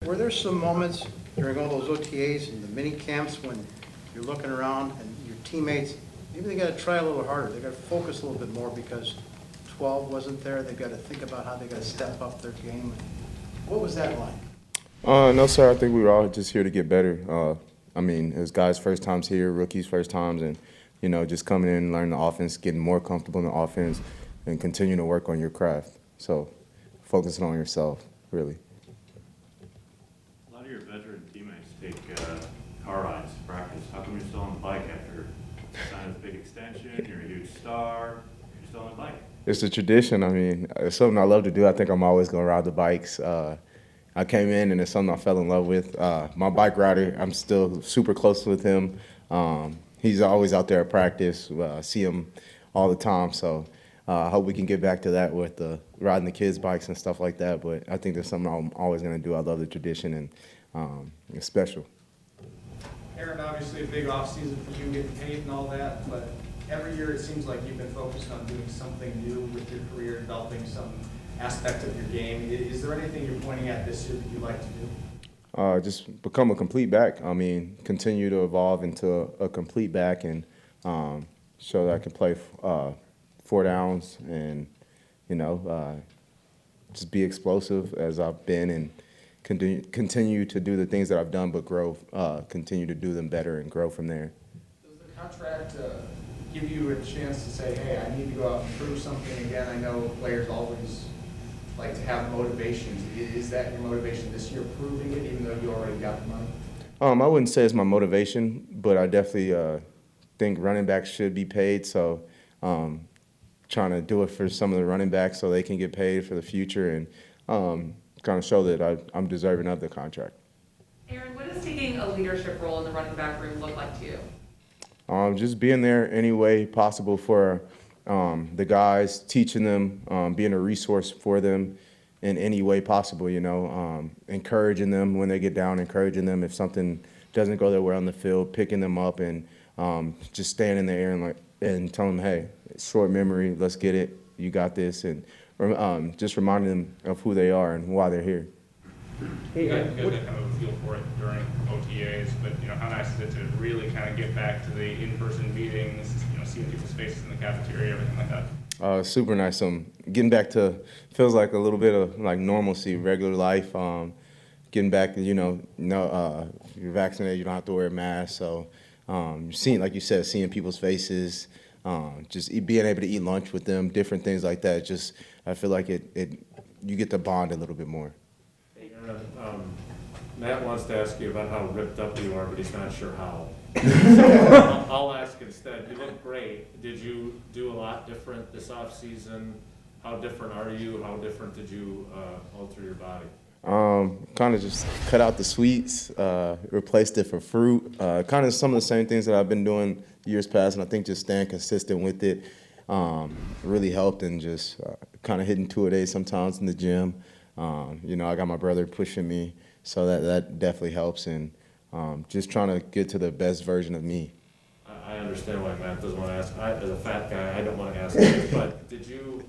Were there some moments during all those OTAs and the mini camps when you're looking around and your teammates, maybe they got to try a little harder, they got to focus a little bit more because 12 wasn't there, they've got to think about how they got to step up their game. What was that like? No, sir. I think we were all just here to get better. It was guys' first times here, rookies' first times, and just coming in, learning the offense, getting more comfortable in the offense, and continuing to work on your craft. So, focusing on yourself, really. A lot of your veteran teammates take car rides to practice. How come you're still on the bike after signing a big extension? You're a huge star. You're still on the bike. It's a tradition. It's something I love to do. I think I'm always going to ride the bikes. I came in, and it's something I fell in love with. My bike rider, I'm still super close with him. He's always out there at practice. I see him all the time. So I hope we can get back to that with riding the kids' bikes and stuff like that. But I think that's something I'm always going to do. I love the tradition, and it's special. Aaron, obviously a big offseason for you, getting paid and all that, but every year it seems like you've been focused on doing something new with your career, developing some aspect of your game. Is there anything you're pointing at this year that you'd like to do? Just become a complete back. Continue to evolve into a complete back and show that I can play 4 downs and, just be explosive as I've been and continue to do the things that I've done, but grow, continue to do them better and grow from there. Does the contract give you a chance to say, hey, I need to go out and prove something again? I know players always like to have motivations. Is that your motivation this year, proving it, even though you already got the money? I wouldn't say it's my motivation, but I definitely think running backs should be paid. So trying to do it for some of the running backs so they can get paid for the future and kind of show that I'm deserving of the contract. Aaron, what does taking a leadership role in the running back room look like to you? Just being there any way possible for the guys, teaching them, being a resource for them in any way possible, encouraging them when they get down, encouraging them if something doesn't go their way on the field, picking them up and just standing there and telling them, hey, short memory, let's get it, you got this, and just reminding them of who they are and why they're here. You guys had kind of a feel for it during OTAs, but how nice is it to really kind of get back to the in-person meetings, seeing people's faces in the cafeteria, everything like that? Super nice. Getting back to feels like a little bit of like normalcy, regular life. Getting back, if you're vaccinated, you don't have to wear a mask. So seeing, like you said, seeing people's faces, just being able to eat lunch with them, different things like that. Just I feel like you get to bond a little bit more. Matt wants to ask you about how ripped up you are, but he's not sure how. I'll ask instead. You look great. Did you do a lot different this off season? How different are you? How different did you alter your body? Kind of just cut out the sweets, replaced it for fruit. Kind of some of the same things that I've been doing years past, and I think just staying consistent with it really helped, and just kind of hitting 2 a day sometimes in the gym. I got my brother pushing me, so that definitely helps, and just trying to get to the best version of me. I understand why Matt doesn't want to ask. As a fat guy, I don't want to ask this, but did you,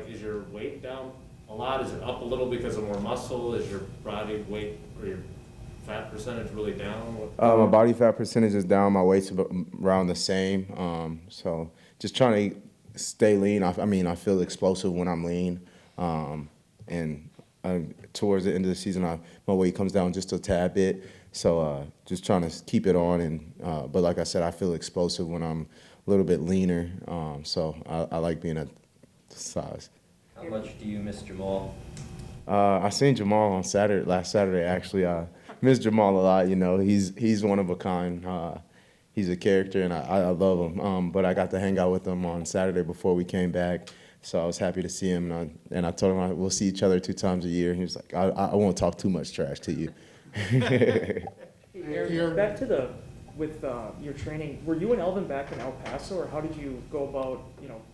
is your weight down a lot? Is it up a little because of more muscle? Is your body weight or your fat percentage really down? My body fat percentage is down. My weight's around the same. So just trying to stay lean. I feel explosive when I'm lean. And towards the end of the season, my weight comes down just a tad bit. So just trying to keep it on. And but like I said, I feel explosive when I'm a little bit leaner. So I like being at this size. How much do you miss Jamal? I seen Jamal on last Saturday actually. I miss Jamal a lot. He's one of a kind. He's a character, and I love him. But I got to hang out with him on Saturday before we came back. So I was happy to see him, and I told him we'll see each other 2 times a year. He was like, I won't talk too much trash to you. Aaron, back to with your training, were you and Elvin back in El Paso, or how did you go about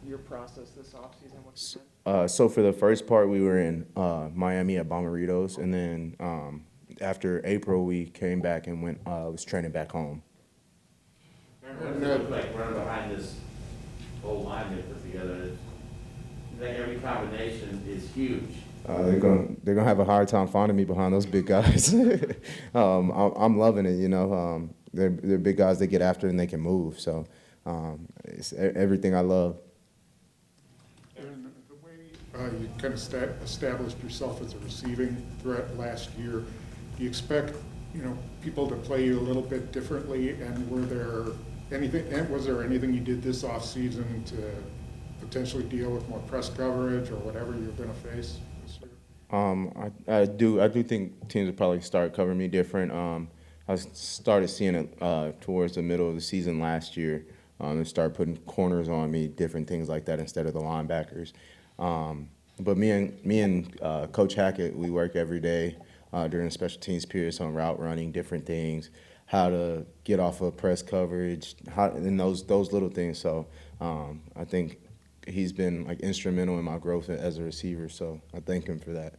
your process this offseason? So for the first part, we were in Miami at Bomarito's, and then after April, we came back and was training back home. What does it look like running behind this whole line they put together? Every combination is huge. They're gonna have a hard time finding me behind those big guys. I'm loving it, you know. They're big guys. They get after and they can move. So it's everything I love. And the way you kind of established yourself as a receiving threat last year, do you expect, you know, people to play you a little bit differently? And was there anything you did this offseason to potentially deal with more press coverage or whatever you're going to face this year? I do think teams will probably start covering me different. I started seeing it towards the middle of the season last year. And start putting corners on me, different things like that instead of the linebackers. But me and Coach Hackett, we work every day during the special teams periods on route running, different things, how to get off of press coverage, and those little things. So I think he's been like instrumental in my growth as a receiver. So I thank him for that.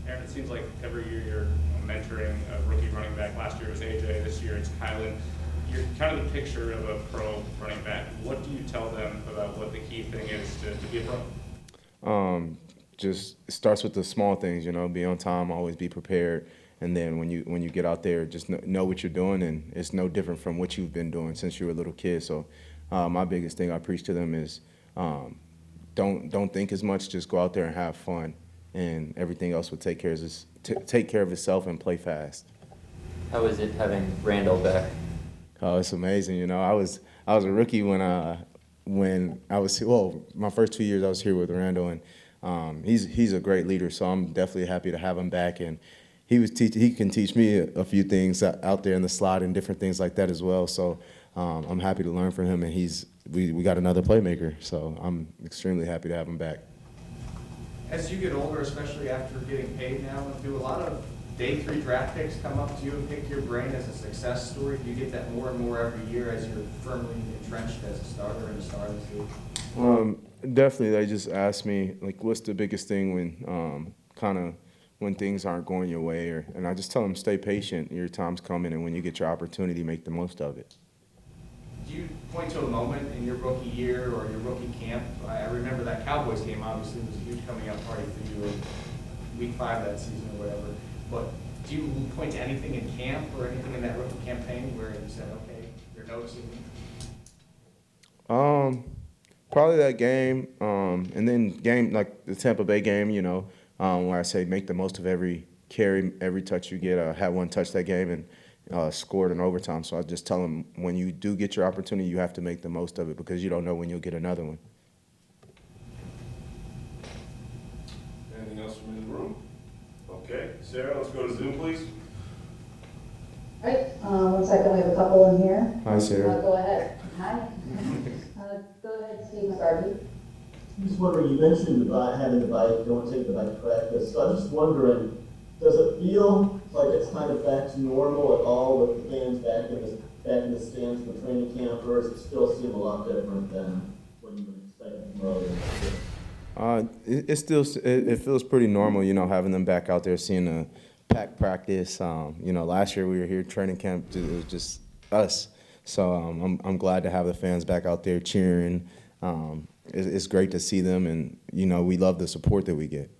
Aaron, it seems like every year you're mentoring a rookie running back. Last year it was AJ, this year it's Kylan. You're kind of the picture of a pro running back. What do you tell them about what the key thing is to be a pro? Just it starts with the small things, you know, be on time, always be prepared. And then when you get out there, just know what you're doing, and it's no different from what you've been doing since you were a little kid. So my biggest thing I preach to them is don't think as much, just go out there and have fun, and everything else will take care of itself and play fast. How is it having Randall back? Oh, it's amazing. You know, I was a rookie when I was, well, my first 2 years I was here with Randall, and he's a great leader. So I'm definitely happy to have him back. And he can teach me a few things out there in the slot and different things like that as well. So I'm happy to learn from him, and we got another playmaker. So I'm extremely happy to have him back. As you get older, especially after getting paid now, do a lot of day 3 draft picks come up to you and pick your brain as a success story? Do you get that more and more every year as you're firmly entrenched as a starter in the star of this league? Definitely, they just ask me, like, what's the biggest thing when things aren't going your way, and I just tell them, stay patient, your time's coming, and when you get your opportunity, make the most of it. Do you point to a moment in your rookie year or your rookie camp? I remember that Cowboys game obviously was a huge coming out party for you in week 5 that season or whatever. But do you point to anything in camp or anything in that rookie campaign where you said, okay, you're noticing me? Probably that game, and then game like the Tampa Bay game, you know, where I say make the most of every carry, every touch you get. I had one touch that game and scored in overtime. So I just tell them, when you do get your opportunity, you have to make the most of it, because you don't know when you'll get another one. Anything else from in the room? Okay, Sarah, let's go to Zoom, please. All right, 1 second, we have a couple in here. Hi, Sarah. Go ahead. Hi. Go ahead, Steve McCarthy. I'm just wondering, you mentioned about having the bike, don't take the bike to practice. So I'm just wondering, does it feel like it's kind of back to normal at all with the fans back in the stands for training camp, or does it still seem a lot different than when you were expecting from earlier? It feels pretty normal, you know, having them back out there, seeing a packed practice. You know, last year we were here training camp, it was just us. So I'm glad to have the fans back out there cheering. It's great to see them, and, you know, we love the support that we get.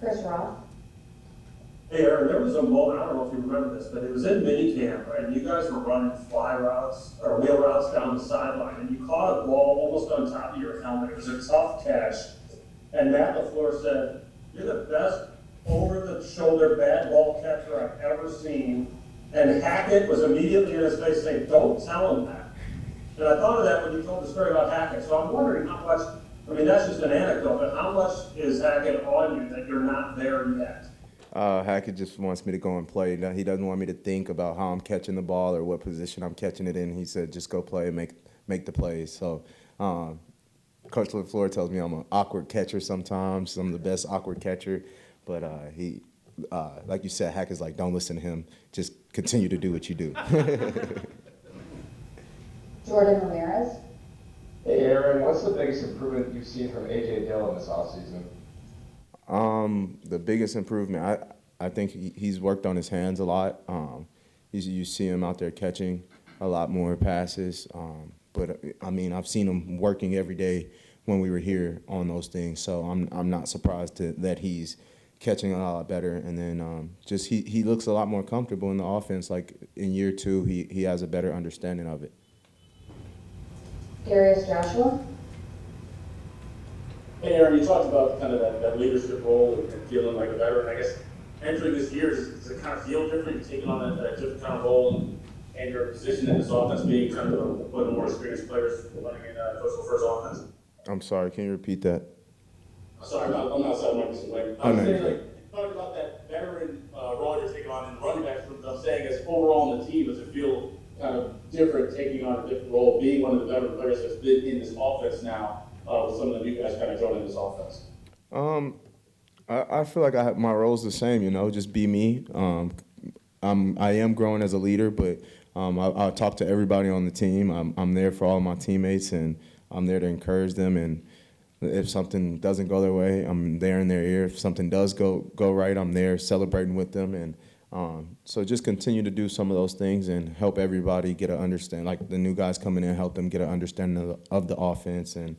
Chris Roth. Hey, Aaron, there was a moment, I don't know if you remember this, but it was in minicamp, right? And you guys were running fly routes or wheel routes down the sideline, and you caught a ball almost on top of your helmet. It was a tough catch. And Matt LaFleur said, "You're the best over-the-shoulder bad ball catcher I've ever seen." And Hackett was immediately in his face saying, "Don't tell him that." And I thought of that when you told the story about Hackett. So I'm wondering how much, I mean, that's just an anecdote, but how much is Hackett on you that you're not there yet? Hackett just wants me to go and play. He doesn't want me to think about how I'm catching the ball or what position I'm catching it in. He said, just go play and make the plays. So Coach LaFleur tells me I'm an awkward catcher sometimes. I'm the best awkward catcher. But he, like you said, Hackett's like, don't listen to him. Just continue to do what you do. Jordan Ramirez. Hey, Aaron, what's the biggest improvement you've seen from A.J. Dillon this offseason? The biggest improvement, I think he's worked on his hands a lot. You see him out there catching a lot more passes. But, I mean, I've seen him working every day when we were here on those things. So I'm not surprised that he's catching a lot better. And then just he looks a lot more comfortable in the offense. Like in year 2, he has a better understanding of it. Darius Joshua. Hey, Aaron, you talked about kind of that leadership role and feeling like a veteran. I guess entering this year, does it kind of feel different? You're taking on that different kind of role and your position in this offense being kind of one of the more experienced players running in Coach LaFleur's offense? I'm sorry, can you repeat that? Sorry, I'm not sorry, Mike. Oh, I'm no. saying, like, talking about that veteran role you're taking on in the running backs. I'm saying, as overall on the team, does it feel kind of different taking on a different role, being one of the veteran players that's been in this offense now, with some of the new guys kind of joining this offense? I feel like my role's the same, you know, just be me. I am growing as a leader, but I talk to everybody on the team. I'm there for all my teammates, and I'm there to encourage them. And if something doesn't go their way, I'm there in their ear. If something does go right, I'm there celebrating with them. And so just continue to do some of those things and help everybody get an understanding. Like the new guys coming in, help them get an understanding of the offense and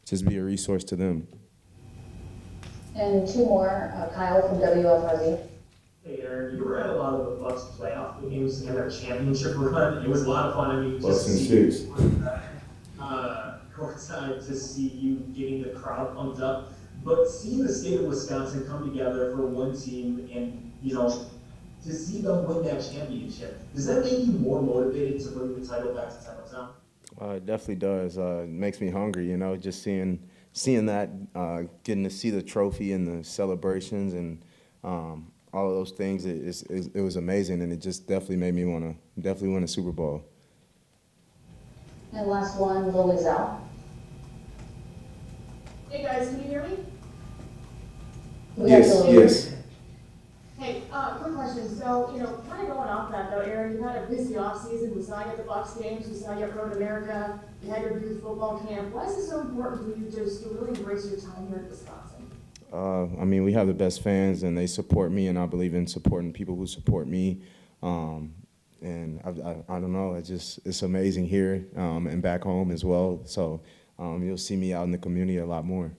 just be a resource to them. And 2 more, Kyle from WFRZ. Hey Aaron, you were at a lot of the Bucks playoff games and their championship run. It was a lot of fun. I mean, Bucks just and see Chiefs. courtside to see you getting the crowd pumped up. But seeing the state of Wisconsin come together for one team and, you know, to see them win that championship, does that make you more motivated to bring the title back to Titletown? It definitely does. It makes me hungry, you know, just seeing that, getting to see the trophy and the celebrations and all of those things. It was amazing, and it just definitely made me want to win a Super Bowl. And last one, Lily Zhao. Hey guys, can you hear me? Yes. Hey, quick question. So, you know, kind of going off that though, Aaron, you had a busy offseason. We saw you at the Bucks games. We saw you at Road America. You had your youth football camp. Why is it so important for you just to really embrace your time here in Wisconsin? I mean, we have the best fans, and they support me, and I believe in supporting people who support me. And I don't know, it's amazing here and back home as well. So you'll see me out in the community a lot more.